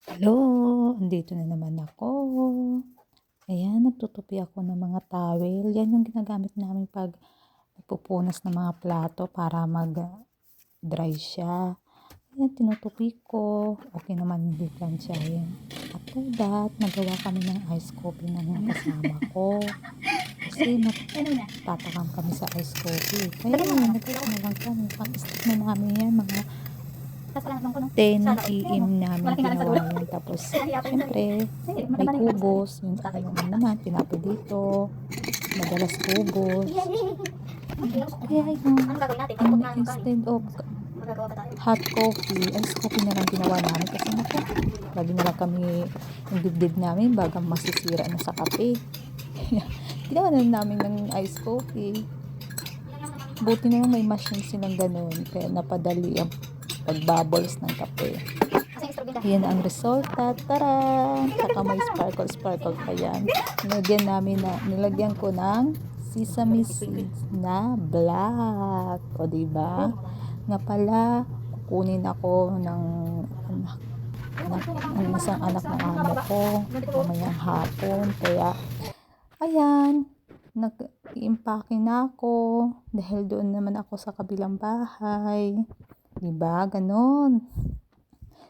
Hello, andito na naman ako. Ayan, nagtutupi ako ng mga towel. Yan yung ginagamit namin pag nagpupunas ng mga plato para mag-dry siya. Ayan, tinutupi ko. Okay naman hindi plansyahin. After that, nagawa kami ng ice coffee ng kasama ko. Kasi nagtatakam kami sa ice coffee. Kaya yun, nagawa na lang kami. Pag-start na namin yan, mga 10 AM namin ginawa yan. Tapos, syempre, may kubos. Yung ano naman, tinapo dito. Madalas kubos. Kaya yun, instead of hot coffee, ice coffee na lang ginawa namin. Kasi naku, lagi na lang kami, yung dibdib namin, bagang masisira na sa kape. Ginawa na namin ng ice coffee. Buti na lang may machine silang ganun. Kaya napadali ang pag-bubbles ng kape. Yan ang resulta. Tara! Saka may sparkle pa yan. Nilagyan ko ng sesame seeds na black. O diba? Nga pala, kukunin ako ng isang anak ng amo ko mamayang hapon. Kaya, ayan, nag-i-impake na ako dahil doon naman ako sa kabilang bahay. Diba? Ganon.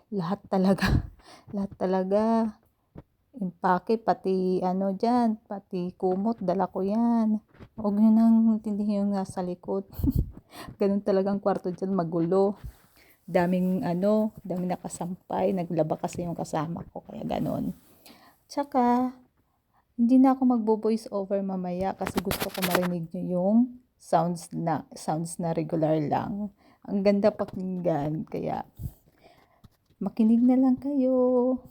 Lahat talaga. Lahat talaga. Impake, pati ano dyan, pati kumot, dala ko yan. Huwag nyo nang intindihin yung nasa likod. Ganon talagang kwarto dyan, magulo. Daming nakasampay. Naglaba kasi yung kasama ko, kaya ganon. Tsaka, hindi na ako magbo-voice over mamaya kasi gusto ko marinig nyo yung sounds na regular lang. Ang ganda pakinggan, kaya makinig na lang kayo.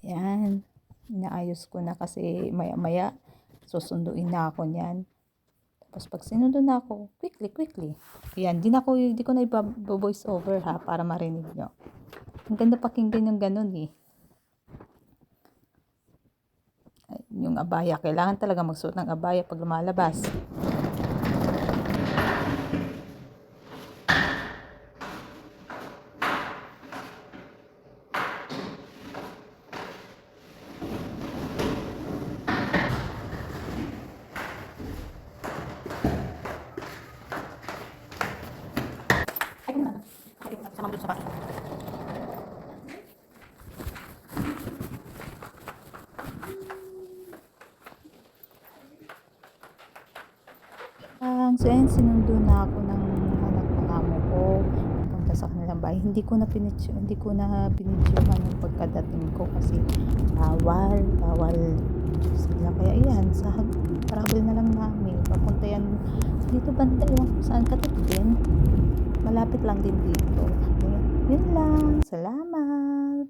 Yan, inaayos ko na kasi maya-maya susunduin na ako niyan. Tapos pag sinundo na ako, quickly. Yan, di ko na i-voice over ha, para marinig nyo. Ang ganda pakinggan yung ganun eh. Yung abaya, kailangan talaga magsuot ng abaya pag lumalabas. So ayan, sinundo na ako ng anak ng amo ko punta sa kanilang bahay. Hindi ko na pinidyohan yung pagkadating ko kasi bawal sila. Kaya ayan, sa travel na lang namin. Papunta yan dito banda lang saan katip din. Malapit lang din dito. Ayan, yun lang. Salamat.